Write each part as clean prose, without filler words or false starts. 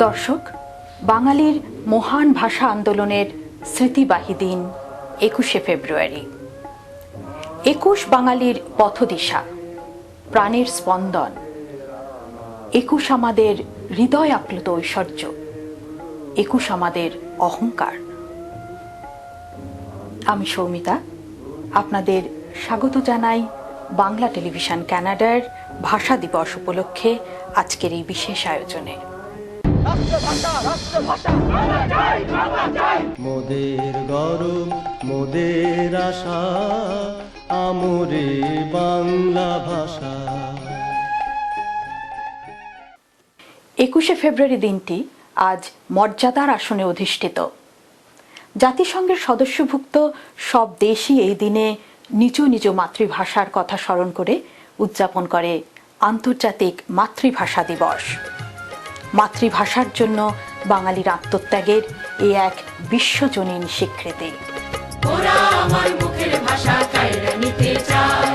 দর্শক, বাঙালির মহান ভাষা আন্দোলনের স্মৃতিবাহী দিন ২১শে ফেব্রুয়ারি। ২১ বাঙালির পথদিশা, প্রাণের স্পন্দন। ২১ আমাদের হৃদয় আপ্লুত ঐশ্বর্য, ২১ আমাদের অহংকার। আমি সৌমিতা, আপনাদের স্বাগত জানাই বাংলা টেলিভিশন কানাডার ভাষা দিবস উপলক্ষে আজকের এই বিশেষ আয়োজনে। মোদের গরব মোদের আশা আমরে বাংলা ভাষা। ২১শে ফেব্রুয়ারি দিনটি আজ মর্যাদার আসনে অধিষ্ঠিত। জাতিসংঘের সদস্যভুক্ত সব দেশই এই দিনে নিজ নিজ মাতৃভাষার কথা স্মরণ করে উদযাপন করে আন্তর্জাতিক মাতৃভাষা দিবস। মাতৃভাষার জন্য বাঙালির আত্মত্যাগের এ এক বিশ্বজনীন স্বীকৃতি। ওরা আমার মুখের ভাষা কাইরা নিতে চায়,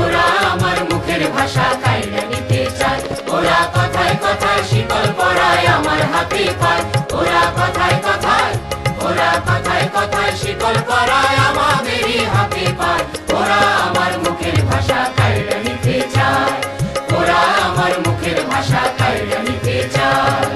ওরা আমার মুখের ভাষা কাইরা নিতে চায়। ওরা কথায় কথায় শিকল পরায় আমার হাতে পায়, ওরা কথায় কথায়, ওরা কথায় কথায় শিকল পরায় আমাদেরই হাতে পায়। ওরা আমার মুখের ভাষা কাইরা নিতে চায়, ওরা আমার মুখের ভাষা কাইরা নিতে চায়।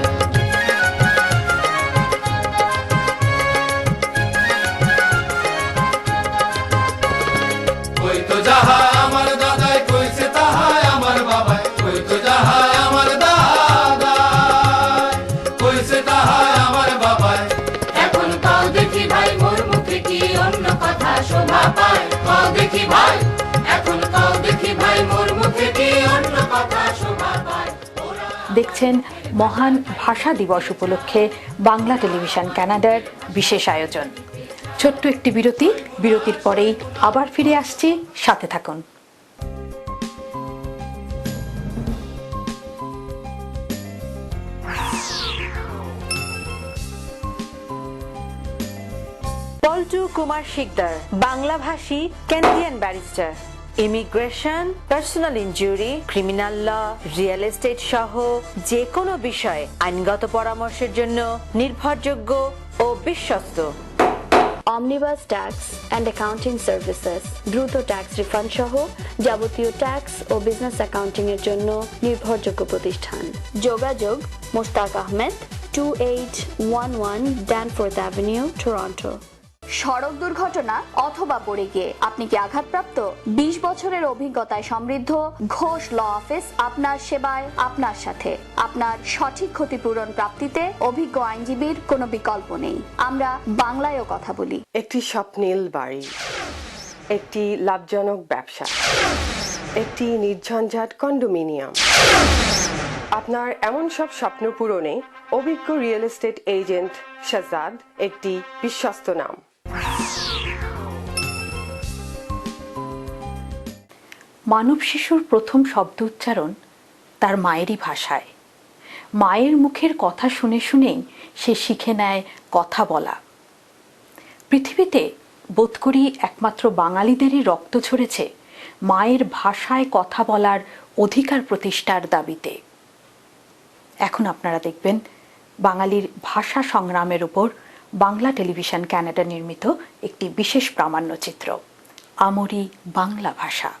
ওই তো যাহা আমার দাদাই কইছে তাহাই আমার বাবাই, ওই তো যাহা আমার দাদাই কইছে তাহাই আমার বাবাই। এখন কাও দেখি ভাই মোর মুখে কি অন্য কথা শোভা পায়, কাও দেখি ভাই, এখন কাও দেখি ভাই মোর মুখে কি অন্য কথা শোভা পায়। দেখছেন মহান ভাষা দিবস উপলক্ষে বাংলা টেলিভিশন কানাডার বিশেষ আয়োজন। ছোট্ট একটি বিরতি, বিরতির পরেই আবার ফিরে আসছি, সাথে থাকুন। পল্টু কুমার শিকদার, বাংলাভাষী Canadian barrister. Immigration, personal injury, criminal law, real estate সহ যে কোনো বিষয়ে আইনগত পরামর্শের জন্য নির্ভরযোগ্য ও বিশ্বস্ত। Omnibus tax and accounting services, দ্রুত ট্যাক্স রিফান্ড সহ যাবতীয় ট্যাক্স ও বিজনেস অ্যাকাউন্টিং এর জন্য নির্ভরযোগ্য প্রতিষ্ঠান। যোগাযোগ Mushtaq Ahmed, 2811 Danforth avenue, Toronto. সড়ক দুর্ঘটনা অথবা পড়ে গিয়ে আপনি কি আঘাতপ্রাপ্ত? 20 বছরের অভিজ্ঞতায় সমৃদ্ধ ঘোষ ল অফিস আপনার সেবায়, আপনার সাথে। আপনার সঠিক ক্ষতিপূরণ প্রাপ্তিতে অভিজ্ঞ আইনজীবীর কোনো বিকল্প নেই। আমরা বাংলায়ও কথা বলি। একটি স্বপ্নিল বাড়ি, একটি লাভজনক ব্যবসা, একটি নির্ঝঞ্ঝাট কন্ডোমিনিয়াম। আপনার এমন সব স্বপ্ন পূরণে অভিজ্ঞ রিয়েল এস্টেট এজেন্ট শাহজাদ একটি বিশ্বস্ত নাম। মানব শিশুর প্রথম শব্দ উচ্চারণ তার মায়েরই ভাষায়। মায়ের মুখের কথা শুনে শুনেই সে শিখে নেয় কথা বলা। পৃথিবীতে বোধ করি একমাত্র বাঙালিদেরই রক্ত ঝরেছে মায়ের ভাষায় কথা বলার অধিকার প্রতিষ্ঠার দাবিতে। এখন আপনারা দেখবেন বাঙালির ভাষা সংগ্রামের উপর বাংলা টেলিভিশন কানাডা নির্মিত একটি বিশেষ প্রামাণ্যচিত্র, আমরি বাংলা ভাষা।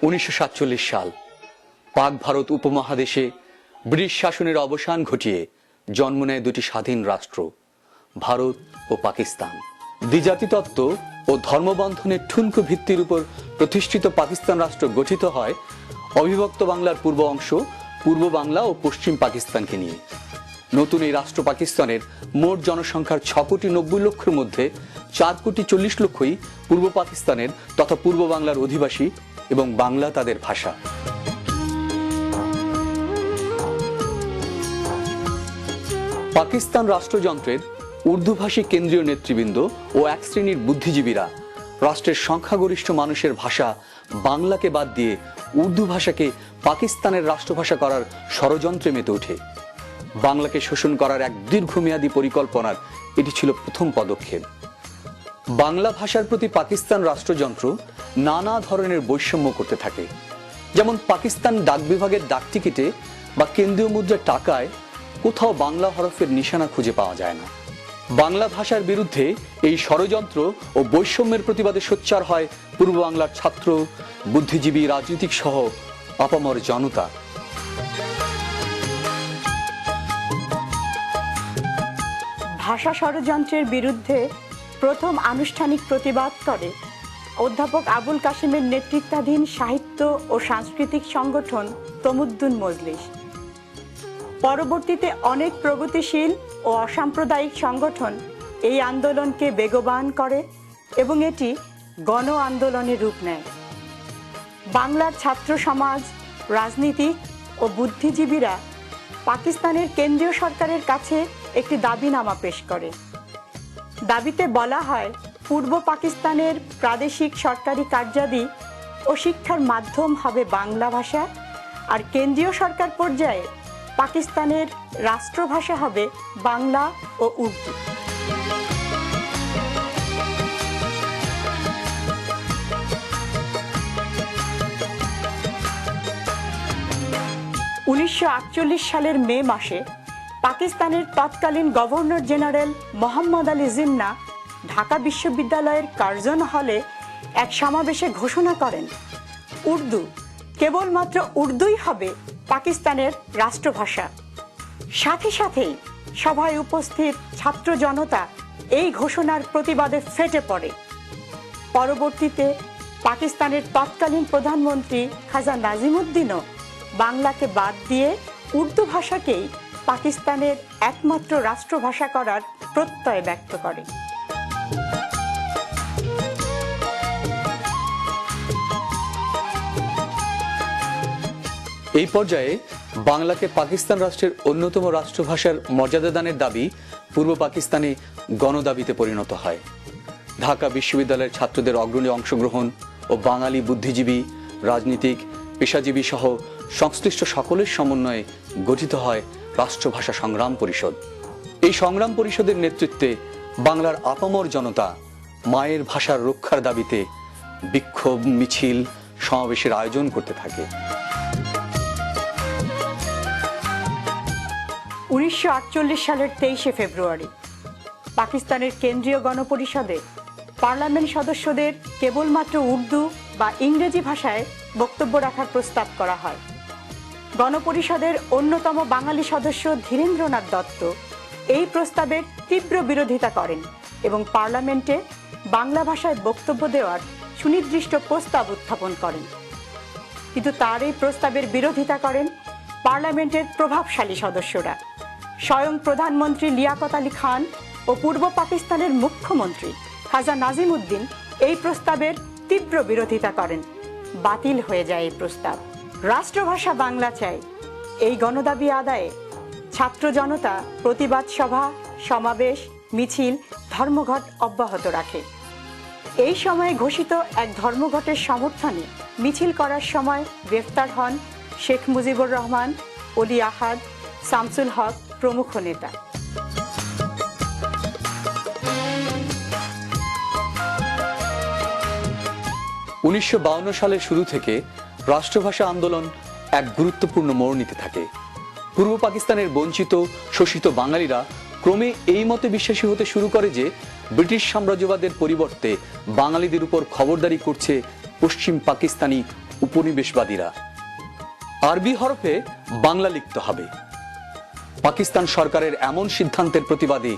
(1947 সাল) পাক ভারত উপমহাদেশে ব্রিটিশ শাসনের অবসান ঘটিয়ে জন্ম নেয় দুটি স্বাধীন রাষ্ট্র, ভারত ও পাকিস্তান। দ্বিজাতিতত্ত্ব ও ধর্মবন্ধনের ঠুনকো ভিত্তির উপর প্রতিষ্ঠিত পাকিস্তান রাষ্ট্র গঠিত হয় অবিভক্ত বাংলার পূর্ব অংশ পূর্ব বাংলা ও পশ্চিম পাকিস্তানকে নিয়ে। নতুন এই রাষ্ট্র পাকিস্তানের মোট জনসংখ্যার 6 কোটি 90 লক্ষের মধ্যে 4,40,00,000 পূর্ব পাকিস্তানের তথা পূর্ব বাংলার অধিবাসী এবং বাংলা তাদের ভাষা। পাকিস্তান রাষ্ট্রযন্ত্রের উর্দুভাষী কেন্দ্রীয় নেতৃবৃন্দ ও এক শ্রেণীর বুদ্ধিজীবীরা রাষ্ট্রের সংখ্যাগরিষ্ঠ মানুষের ভাষা বাংলাকে বাদ দিয়ে উর্দু ভাষাকে পাকিস্তানের রাষ্ট্রভাষা করার ষড়যন্ত্রে মেতে ওঠে। বাংলাকে শোষণ করার এক দীর্ঘমেয়াদী পরিকল্পনার এটি ছিল প্রথম পদক্ষেপ। বাংলা ভাষার প্রতি পাকিস্তান রাষ্ট্রযন্ত্র নানা ধরনের বৈষম্য করতে থাকে। যেমন পাকিস্তান ডাক বিভাগের ডাক টিকিটে বা কেন্দ্রীয় মুদ্রার টাকায় কোথাও বাংলা হরফের নিশানা খুঁজে পাওয়া যায় না। বাংলা ভাষার বিরুদ্ধে এই ষড়যন্ত্র ও বৈষম্যের প্রতিবাদে সোচ্চার হয় পূর্ব বাংলার ছাত্র, বুদ্ধিজীবী, রাজনীতিক সহ আপামর জনতা। ভাষা ষড়যন্ত্রের বিরুদ্ধে প্রথম আনুষ্ঠানিক প্রতিবাদ করে অধ্যাপক আবুল কাসেমের নেতৃত্বাধীন সাহিত্য ও সাংস্কৃতিক সংগঠন তমুদ্দুন মজলিস। পরবর্তীতে অনেক প্রগতিশীল ও অসাম্প্রদায়িক সংগঠন এই আন্দোলনকে বেগবান করে এবং এটি গণ আন্দোলনের রূপ নেয়। বাংলার ছাত্র সমাজ, রাজনীতিক ও বুদ্ধিজীবীরা পাকিস্তানের কেন্দ্রীয় সরকারের কাছে একটি দাবিনামা পেশ করে। দাবিতে বলা হয়, পূর্ব পাকিস্তানের প্রাদেশিক সরকারি কার্যাদি ও শিক্ষার মাধ্যম হবে বাংলা ভাষা, আর কেন্দ্রীয় সরকার পর্যায়ে পাকিস্তানের রাষ্ট্রভাষা হবে বাংলা ও উর্দু। সালের মে মাসে পাকিস্তানের তৎকালীন গভর্নর জেনারেল মোহাম্মদ আলী জিন্নাহ ঢাকা বিশ্ববিদ্যালয়ের কার্জন হলে এক সমাবেশে ঘোষণা করেন, উর্দু, কেবলমাত্র উর্দুই হবে পাকিস্তানের রাষ্ট্রভাষা। সাথে সাথেই সভায় উপস্থিত ছাত্র জনতা এই ঘোষণার প্রতিবাদে ফেটে পড়ে। পরবর্তীতে পাকিস্তানের তৎকালীন প্রধানমন্ত্রী খাজা নাজিমুদ্দিনও বাংলাকে বাদ দিয়ে উর্দু ভাষাকেই পাকিস্তানের একমাত্র রাষ্ট্রভাষা করার প্রত্যয় ব্যক্ত করে। এই পর্যায়ে বাংলাকে পাকিস্তান রাষ্ট্রের অন্যতম রাষ্ট্রভাষার মর্যাদাদানের দাবি পূর্ব পাকিস্তানে গণদাবিতে পরিণত হয়। ঢাকা বিশ্ববিদ্যালয়ের ছাত্রদের অগ্রণী অংশগ্রহণ ও বাঙালি বুদ্ধিজীবী, রাজনীতিক, পেশাজীবী সহ সংশ্লিষ্ট সকলের সমন্বয়ে গঠিত হয় রাষ্ট্রভাষা সংগ্রাম পরিষদ। এই সংগ্রাম পরিষদের নেতৃত্বে বাংলার আপামর জনতা মায়ের ভাষার রক্ষার দাবিতে বিক্ষোভ, মিছিল, সমাবেশের আয়োজন করতে থাকে। 1948 সালের 23শে ফেব্রুয়ারি পাকিস্তানের কেন্দ্রীয় গণপরিষদে পার্লামেন্ট সদস্যদের কেবলমাত্র উর্দু বা ইংরেজি ভাষায় বক্তব্য রাখার প্রস্তাব করা হয়। গণপরিষদের অন্যতম বাঙালি সদস্য ধীরেন্দ্রনাথ দত্ত এই প্রস্তাবের তীব্র বিরোধিতা করেন এবং পার্লামেন্টে বাংলা ভাষায় বক্তব্য দেওয়ার সুনির্দিষ্ট প্রস্তাব উত্থাপন করেন। কিন্তু তার এই প্রস্তাবের বিরোধিতা করেন পার্লামেন্টের প্রভাবশালী সদস্যরা। স্বয়ং প্রধানমন্ত্রী লিয়াকত আলী খান ও পূর্ব পাকিস্তানের মুখ্যমন্ত্রী খাজা নাজিমুদ্দিন এই প্রস্তাবের তীব্র বিরোধিতা করেন। বাতিল হয়ে যায় এই প্রস্তাব। রাষ্ট্রভাষা বাংলা চাই, এই গণদাবি আদায়ে ছাত্র জনতা প্রতিবাদ সভা, সমাবেশ, মিছিল, ধর্মঘট অব্যাহত রাখে। এই সময়ে ঘোষিত এক ধর্মঘটের সমর্থনে মিছিল করার সময় গ্রেফতার হন শেখ মুজিবুর রহমান, অলি আহাদ, শামসুল হক প্রমুখ নেতা। 1952 সালের শুরু থেকে রাষ্ট্রভাষা আন্দোলন এক গুরুত্বপূর্ণ মোড় নিতে থাকে। পূর্ব পাকিস্তানের বঞ্চিত, শোষিত বাঙালিরা ক্রমে এই মতে বিশ্বাসী হতে শুরু করে যে ব্রিটিশ সাম্রাজ্যবাদের পরিবর্তে বাঙালিদের উপর খবরদারি করছে পশ্চিম পাকিস্তানি উপনিবেশবাদীরা। আরবি হরফে বাংলা লিখতে হবে। পাকিস্তান সরকারের এমন সিদ্ধান্তের প্রতিবাদে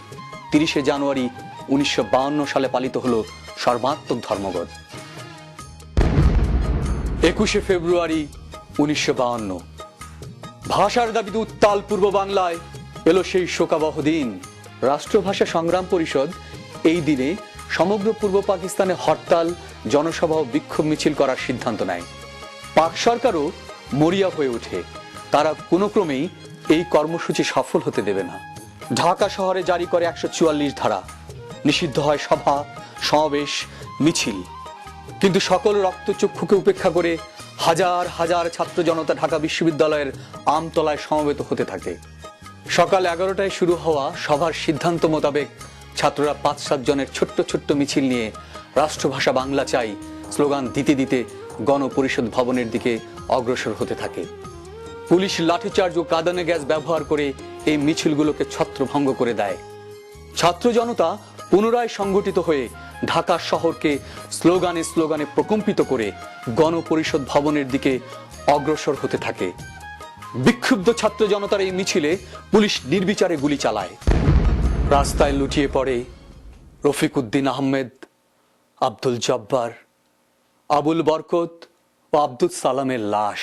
30শে জানুয়ারি 1952 সালে পালিত হলো সর্বাত্মক ধর্মঘট। 21শে ফেব্রুয়ারি 1952 ভাষার দাবিতে উত্তাল পূর্ব বাংলায় এলো সেই শোকাবহ দিন। রাষ্ট্রভাষা সংগ্রাম পরিষদ এই দিনে সমগ্র পূর্ব পাকিস্তানে হরতাল, জনসভা ও বিক্ষোভ মিছিল করার সিদ্ধান্ত নেয়। পাক সরকারও মরিয়া হয়ে ওঠে। তারা কোনো ক্রমেই এই কর্মসূচি সফল হতে দেবে না। ঢাকা শহরে জারি করে 144 ধারা, নিষিদ্ধ হয় সভা, সমাবেশ, মিছিল। কিন্তু সকল রক্তচক্ষুকে উপেক্ষা করে হাজার হাজার ছাত্র জনতা ঢাকা বিশ্ববিদ্যালয়ের আমতলায় সমবেত হতে থাকে। সকাল 11টায় শুরু হওয়া সভার সিদ্ধান্ত মোতাবেক ছাত্ররা 5-7 জনের ছোট্ট ছোট্ট মিছিল নিয়ে রাষ্ট্রভাষা বাংলা চাই স্লোগান দিতে দিতে গণপরিষদ ভবনের দিকে অগ্রসর হতে থাকে। পুলিশ লাঠিচার্জ ও কাঁদানে গ্যাস ব্যবহার করে এই মিছিলগুলোকে ছত্রভঙ্গ করে দেয়। ছাত্র জনতা পুনরায় সংগঠিত হয়ে ঢাকা শহরকে স্লোগানে স্লোগানে প্রকম্পিত করে গণপরিষদ ভবনের দিকে অগ্রসর হতে থাকে। বিক্ষুব্ধ ছাত্র জনতার এই মিছিলে পুলিশ নির্বিচারে গুলি চালায়। রাস্তায় লুটিয়ে পড়ে রফিক উদ্দিন আহমেদ, আব্দুল জব্বার, আবুল বরকত ও আব্দুল সালামের লাশ।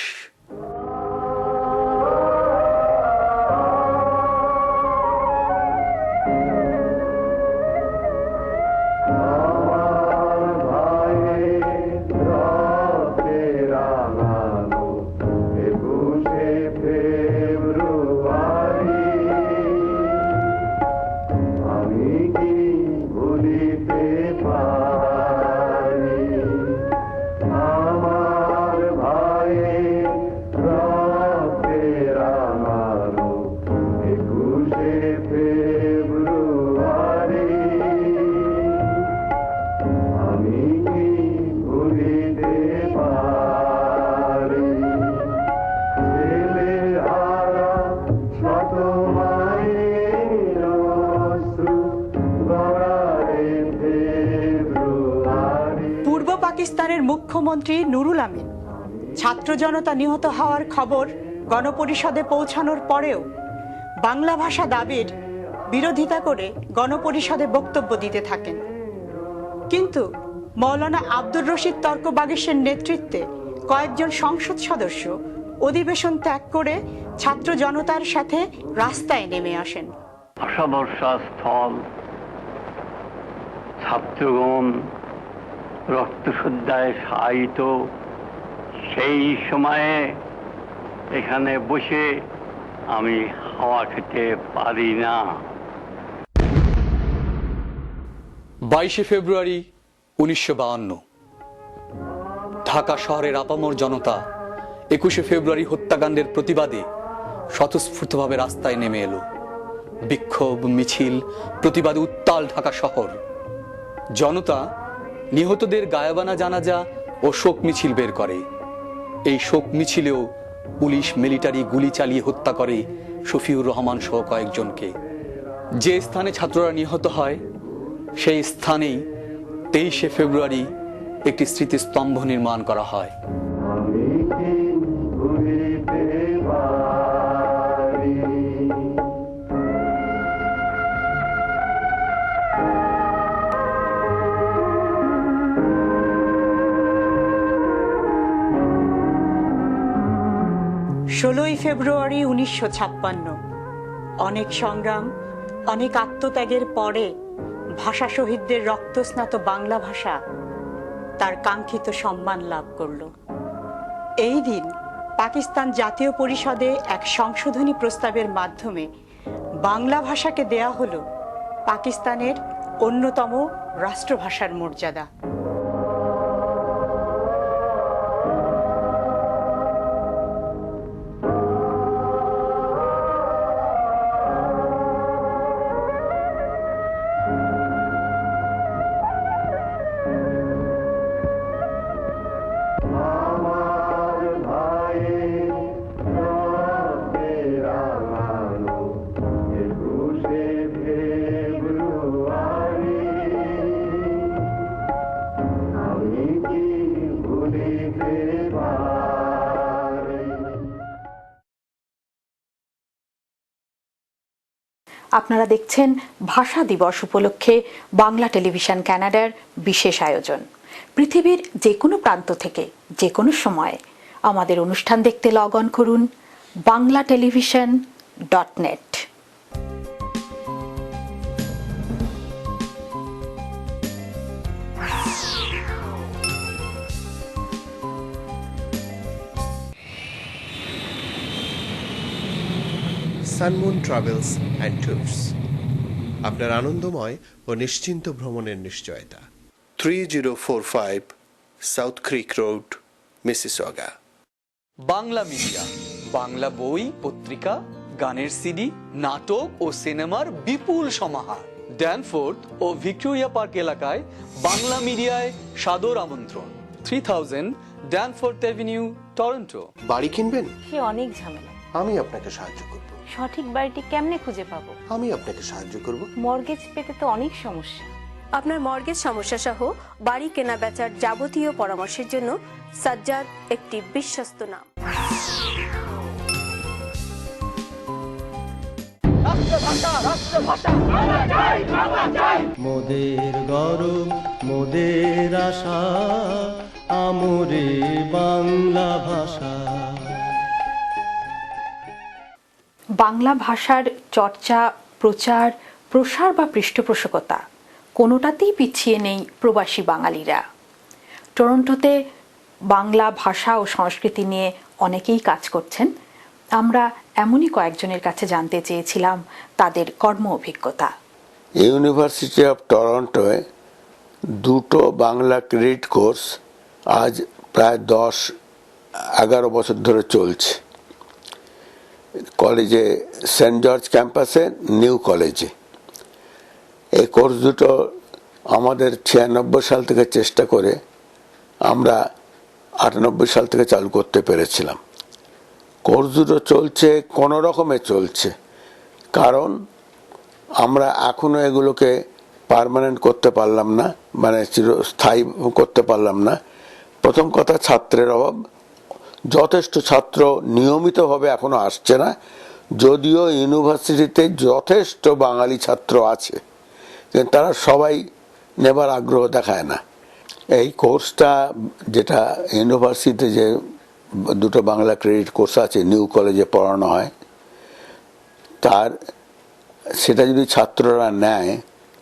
পাকিস্তানের মুখ্যমন্ত্রী নুরুল আমিন ছাত্র জনতা নিহত হওয়ার খবর গণপরিষদে পৌঁছানোর পরেও বাংলা ভাষা দাবির বিরোধিতা করে গণপরিষদে বক্তব্য দিতে থাকেন। কিন্তু মৌলানা আব্দুর রশিদ তর্ক বাগিশের নেতৃত্বে কয়েকজন সংসদ সদস্য অধিবেশন ত্যাগ করে ছাত্র জনতার সাথে রাস্তায় নেমে আসেন। আশাবর্ষা স্থল, ছাত্রগণ রক্তশয্যায় শায়িত, সেই সময়ে এখানে বসে আমি হাওয়া খেতে পারি না। 22শে ফেব্রুয়ারি 1952 ঢাকা শহরের আপামর জনতা 21শে ফেব্রুয়ারি হত্যাকাণ্ডের প্রতিবাদে স্বতঃস্ফূর্তভাবে রাস্তায় নেমে এলো। বিক্ষোভ, মিছিল, প্রতিবাদে উত্তাল ঢাকা শহর। জনতা নিহতদের গায়াবানা জানাজা ও শোক মিছিল বের করে। এই শোক মিছিলেও পুলিশ মিলিটারি গুলি চালিয়ে হত্যা করে শফিউর রহমান সহ কয়েকজনকে। যে স্থানে ছাত্ররা নিহত হয় সেই স্থানেই 23শে ফেব্রুয়ারি একটি স্মৃতিস্তম্ভ নির্মাণ করা হয়। 16ই ফেব্রুয়ারি 1956 অনেক সংগ্রাম, অনেক আত্মত্যাগের পরে ভাষা শহীদদের রক্তস্নাত বাংলা ভাষা তার কাঙ্ক্ষিত সম্মান লাভ করল। এই দিন পাকিস্তান জাতীয় পরিষদে এক সংশোধনী প্রস্তাবের মাধ্যমে বাংলা ভাষাকে দেয়া হলো পাকিস্তানের অন্যতম রাষ্ট্রভাষার মর্যাদা। আপনারা দেখছেন ভাষা দিবস উপলক্ষে বাংলা টেলিভিশন কানাডার বিশেষ আয়োজন। পৃথিবীর যে কোনো প্রান্ত থেকে যে কোনো সময়ে আমাদের অনুষ্ঠান দেখতে লগ অন করুন banglatelevision.net। Sunmoon travels and tours, আপনার আনন্দময় ও নিশ্চিন্ত ভ্রমণের নিশ্চয়তা। 3045 South Creek Road, Mississauga. Bangla media, Bangla বই, পত্রিকা, গানের সিডি, নাটক ও সিনেমার বিপুল সমাহার। ড্যানফোর্থ ও ভিক্টোরিয়া পার্ক এলাকায় বাংলা মিডিয়ায় সাদর আমন্ত্রণ। 3000 ড্যানফোর্থ এভিনিউ, টরন্টো। বাড়ি কিনবেন? সে অনেক ঝামেলা। আমি আপনাকে সাহায্য করব। সঠিক বাড়িটি কেমনে খুঁজে পাবো? আমি আপনাকে সাহায্য করব। মর্গেজ পেতে তো অনেক সমস্যা। আপনার মর্গেজ সমস্যা সহ বাড়ি কেনা বেচার যাবতীয় পরামর্শের জন্য সাজ্জাদ একটি বিশ্বস্ত নাম। মোদের গরব মোদের আশা, আমরে বাংলা ভাষা। বাংলা ভাষার চর্চা, প্রচার, প্রসার বা পৃষ্ঠপোষকতা কোনোটাতেই পিছিয়ে নেই প্রবাসী বাঙালিরা। টরন্টোতে বাংলা ভাষা ও সংস্কৃতি নিয়ে অনেকেই কাজ করছেন। আমরা এমনই কয়েকজনের কাছে জানতে চেয়েছিলাম তাদের কর্ম অভিজ্ঞতা। ইউনিভার্সিটি অফ টরন্টোয় দুটো বাংলা ক্রেডিট কোর্স আজ প্রায় 10-11 বছর ধরে চলছে। কলেজে সেন্ট জর্জ ক্যাম্পাসে, নিউ কলেজে। এই কোর্স দুটো আমাদের 96 সাল থেকে চেষ্টা করে আমরা 98 সাল থেকে চালু করতে পেরেছিলাম। কোর্স দুটো চলছে, কোনো রকমে চলছে, কারণ আমরা এখনো এগুলোকে পার্মানেন্ট করতে পারলাম না, মানে চিরস্থায়ী করতে পারলাম না। প্রথম কথা, ছাত্রের অভাব। যথেষ্ট ছাত্র নিয়মিতভাবে এখনো আসছে না, যদিও ইউনিভার্সিটিতে যথেষ্ট বাঙালি ছাত্র আছে, কিন্তু তারা সবাই নেবার আগ্রহ দেখায় না। এই কোর্সটা, যেটা ইউনিভার্সিটিতে যে দুটো বাংলা ক্রেডিট কোর্স আছে, নিউ কলেজে পড়ানো হয়, সেটা যদি ছাত্ররা নেয়,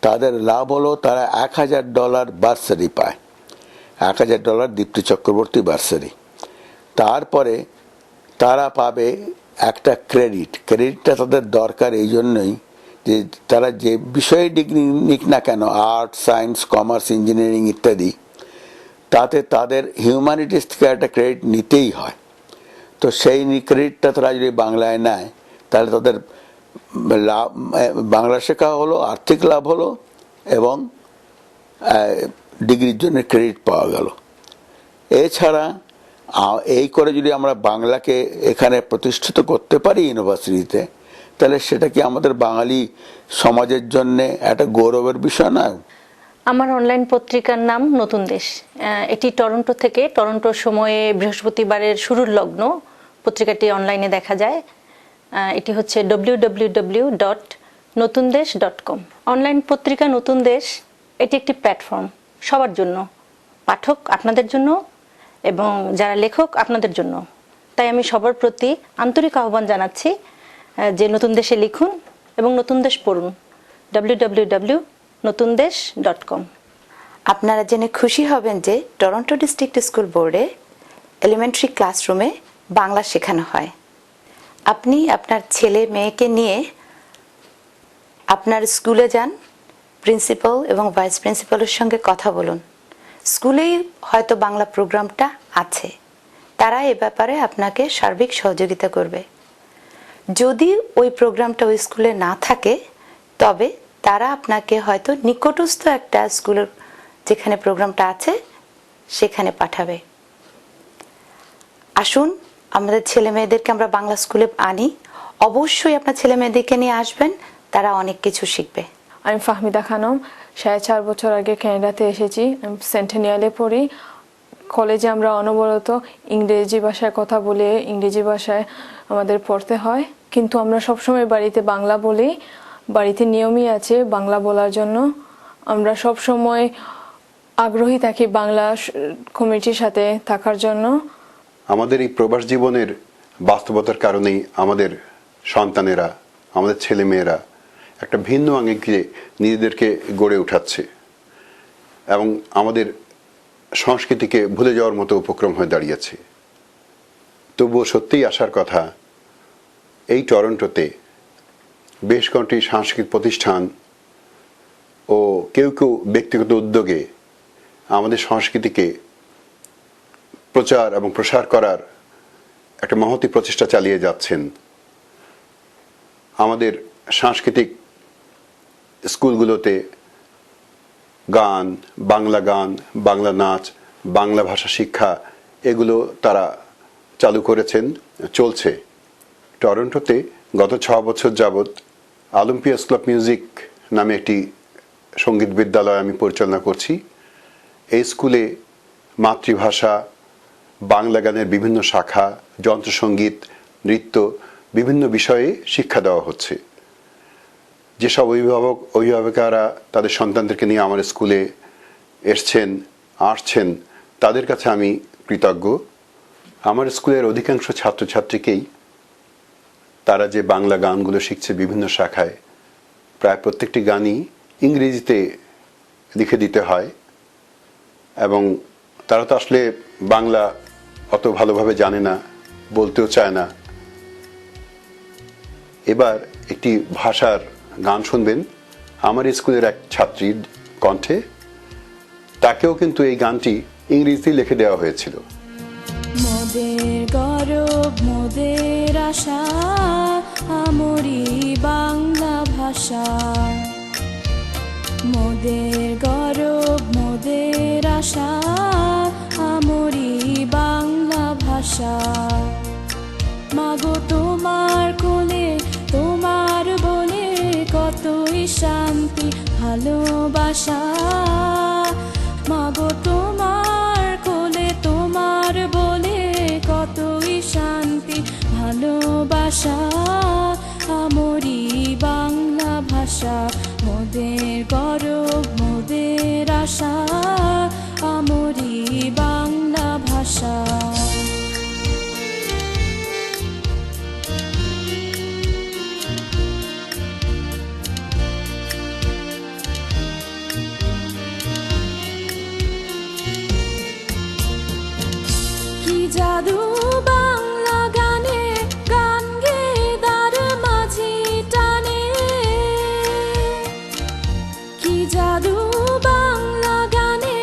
তাদের লাভ হলো তারা $1000 বার্সারি পায়। $1000 দীপ্তি চক্রবর্তী বার্সারি। তারপরে তারা পাবে একটা ক্রেডিটটা তাদের দরকার এই জন্যই যে তারা যে বিষয়ে ডিগ্রি নিক না কেন, আর্ট, সায়েন্স, কমার্স, ইঞ্জিনিয়ারিং ইত্যাদি, তাতে তাদের হিউম্যানিটিস থেকে একটা ক্রেডিট নিতেই হয়। তো সেই ক্রেডিটটা তারা যদি বাংলায় নেয়, তাহলে তাদের লাভ, বাংলা শেখা হলো, আর্থিক লাভ হলো এবং ডিগ্রির জন্য ক্রেডিট পাওয়া গেল। এছাড়া এই করে যদি আমরা বাংলাকে এখানে প্রতিষ্ঠিত করতে পারি ইউনিভার্সিটিতে, তাহলে সেটা কি আমাদের বাঙালি সমাজের জন্য একটা গৌরবের বিষয় নয়? আমার অনলাইন পত্রিকার নাম নতুন দেশ। এটি টরন্টো থেকে, টরন্টোর সময়ে বৃহস্পতিবারের শুরুর লগ্ন পত্রিকাটি অনলাইনে দেখা যায়। এটি হচ্ছে www.notundesh.com। অনলাইন পত্রিকা নতুন দেশ এটি একটি প্ল্যাটফর্ম সবার জন্য, পাঠক আপনাদের জন্য এবং যারা লেখক আপনাদের জন্য। তাই আমি সবার প্রতি আন্তরিক আহ্বান জানাচ্ছি যে নতুন দেশে লিখুন এবং নতুন দেশ পড়ুন। www.notundesh.com। আপনারা জেনে খুশি হবেন যে টরন্টো ডিস্ট্রিক্ট স্কুল বোর্ডে এলিমেন্টারি ক্লাসরুমে বাংলা শেখানো হয়। আপনি আপনার ছেলে মেয়েকে নিয়ে আপনার স্কুলে যান, প্রিন্সিপাল এবং ভাইস প্রিন্সিপালের সঙ্গে কথা বলুন। স্কুলেই হয়তো বাংলা প্রোগ্রামটা আছে, তারা এ ব্যাপারে আপনাকে সার্বিক সহযোগিতা করবে। যদি ওই প্রোগ্রামটা ওই স্কুলে না থাকে, তবে তারা আপনাকে হয়তো নিকটস্থ একটা স্কুলের যেখানে প্রোগ্রামটা আছে সেখানে পাঠাবে। আসুন আমাদের ছেলে মেয়েদেরকে আমরা বাংলা স্কুলে আনি। অবশ্যই আপনার ছেলে মেয়েদেরকে নিয়ে আসবেন, তারা অনেক কিছু শিখবে। আমি ফাহমিদা খানম, 4.5 বছর আগে কানাডাতে এসেছি। আমি সেন্টেনিয়ালে পড়ি। কলেজে আমরা অনবরত ইংরেজি ভাষায় কথা বলে, ইংরেজি ভাষায় আমাদের পড়তে হয়, কিন্তু আমরা সবসময় বাড়িতে বাংলা বলি। বাড়িতে নিয়মই আছে বাংলা বলার জন্য। আমরা সব সময় আগ্রহী থাকি বাংলা কমিউনিটির সাথে থাকার জন্য। আমাদের এই প্রবাস জীবনের বাস্তবতার কারণেই আমাদের সন্তানেরা, আমাদের ছেলেমেয়েরা একটা ভিন্ন আঙ্গিকে নিজেদেরকে গড়ে উঠাচ্ছে এবং আমাদের সংস্কৃতিকে ভুলে যাওয়ার মতো উপক্রম হয়ে দাঁড়িয়েছে। তবুও সত্যিই আসার কথা, এই টরন্টোতে বেশ কয়েকটি সাংস্কৃতিক প্রতিষ্ঠান ও কেউ কেউ ব্যক্তিগত উদ্যোগে আমাদের সংস্কৃতিকে প্রচার এবং প্রসার করার একটা মহতী প্রচেষ্টা চালিয়ে যাচ্ছেন। আমাদের সাংস্কৃতিক স্কুলগুলোতে গান, বাংলা নাচ, বাংলা ভাষা শিক্ষা এগুলো তারা চালু করেছেন, চলছে। টরন্টোতে গত 6 বছর যাবৎ অলিম্পিয়া স্কুল অফ মিউজিক নামে একটি সঙ্গীত বিদ্যালয় আমি পরিচালনা করছি। এই স্কুলে মাতৃভাষা, বাংলা গানের বিভিন্ন শাখা, যন্ত্রসঙ্গীত, নৃত্য বিভিন্ন বিষয়ে শিক্ষা দেওয়া হচ্ছে। যেসব অভিভাবকেরা তাদের সন্তানদেরকে নিয়ে আমার স্কুলে আসছেন তাদের কাছে আমি কৃতজ্ঞ। আমার স্কুলের অধিকাংশ ছাত্রছাত্রীকেই তারা যে বাংলা গানগুলো শিখছে বিভিন্ন শাখায়, প্রায় প্রত্যেকটি গানই ইংরেজিতে লিখে দিতে হয় এবং তারা তো আসলে বাংলা অত ভালোভাবে জানে না, বলতেও চায় না। এবার একটি ভাষার গান শুনবেন আমার স্কুলের এক ছাত্রীর কণ্ঠে। তাকেও কিন্তু এই গানটি ইংরেজিতে লিখে দেওয়া হয়েছিল। মোদের গৌরব মোদের আশা আমরি বাংলা ভাষা, মোদের গৌরব মোদের আশা আমরি বাংলা ভাষা। মাগো তোমার কোলে তোমার বলে কতই শান্তি ভালোবাসা, মাগো তোমার কোলে তোমার বলে কতই শান্তি ভালোবাসা। আমরি বাংলা ভাষা মোদের গৌরব মোদের আশা আমরি বাংলা ভাষা। জাদু বাংলা গানে গান গেয়ে দার মাঝি টানে, কি জাদু বাংলা গানে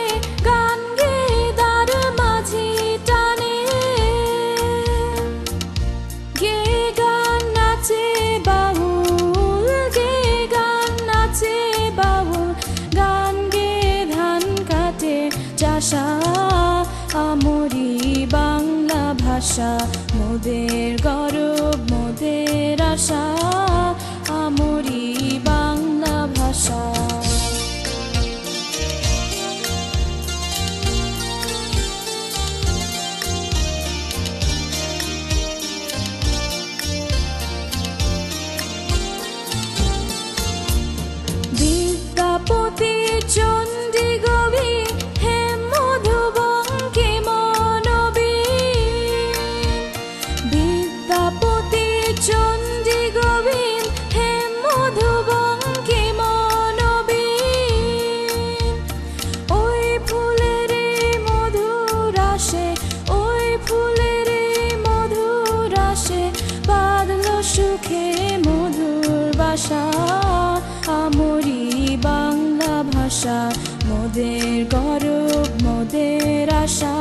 গান গেয়ে দার মাঝি টানে। গে গান নাচে বাউল, গে গান নাচে বাউল, গান গেয়ে ধান কাটে চাষা। আমরি বাংলা ভাষা মোদের গৌরব মোদের আশা আমরি বাংলা ভাষা। বিদ্যাপতি চণ্ডী গবি হেম মধুবঙ্কি মনোবীর, বিদ্যাপতি চণ্ডী গোবিন্দ হেম মধুবঙ্কি মনোবীর। ওই ফুলের মধুর আসে, ওই ফুলের মধুর আসে, বাঁধল সুখে মধুর বাসা। আমরি বাংলা ভাষা মোদের গৌরব মোদের আশা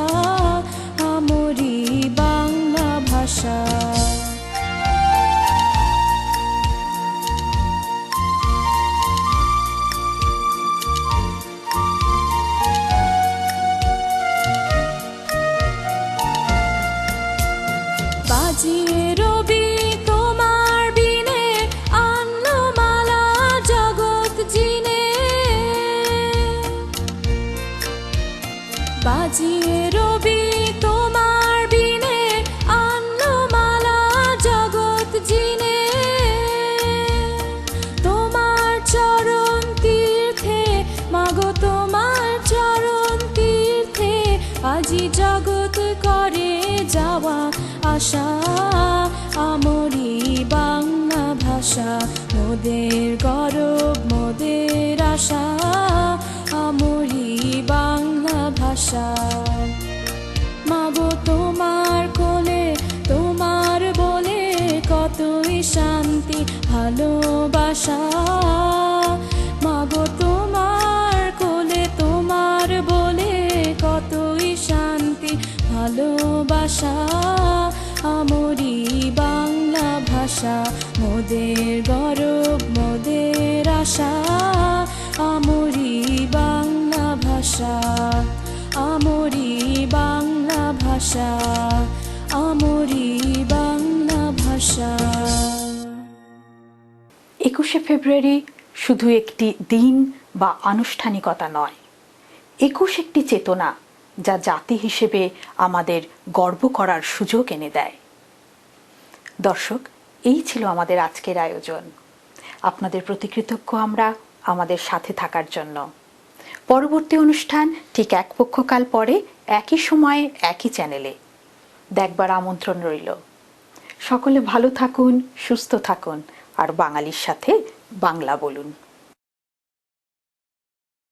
আমরি বাংলা ভাষা। বাজিয়ে রবি তোমার বিনে আনলো মালা জগৎ জিনে, বাজিয়ে রবি তোমার বিনে আনলো মালা জগৎ জিনে। তোমার চরণ তীর্থে মাগো তোমার চরণ তীর্থে আজি জগৎ করে যাওয়া আশা। আমরি বাংলা ভাষা মোদের গৌরব মোদের আশা আমরি বাংলা ভাষা। মাগো তোমার কোলে তোমার বলে কতই শান্তি ভালোবাসা। ভাষা মাগো তোমার কোলে তোমার বলে কতই শান্তি ভালোবাসা আমরি বাংলা ভাষা মোদের গৌরব মোদের আশা আমরি বাংলা ভাষা আমরি বাংলা ভাষা আমরি বাংলা ভাষা। 21শে ফেব্রুয়ারি শুধু একটি দিন বা আনুষ্ঠানিকতা নয়, 21 একটি চেতনা যা জাতি হিসেবে আমাদের গর্ব করার সুযোগ এনে দেয়। দর্শক, এই ছিল আমাদের আজকের আয়োজন। আপনাদের প্রতি কৃতজ্ঞ আমরা আমাদের সাথে থাকার জন্য। পরবর্তী অনুষ্ঠান ঠিক এক পক্ষকাল পরে একই সময়ে একই চ্যানেলে দেখবার আমন্ত্রণ রইল। সকলে ভালো থাকুন, সুস্থ থাকুন আর বাঙালির সাথে বাংলা বলুন।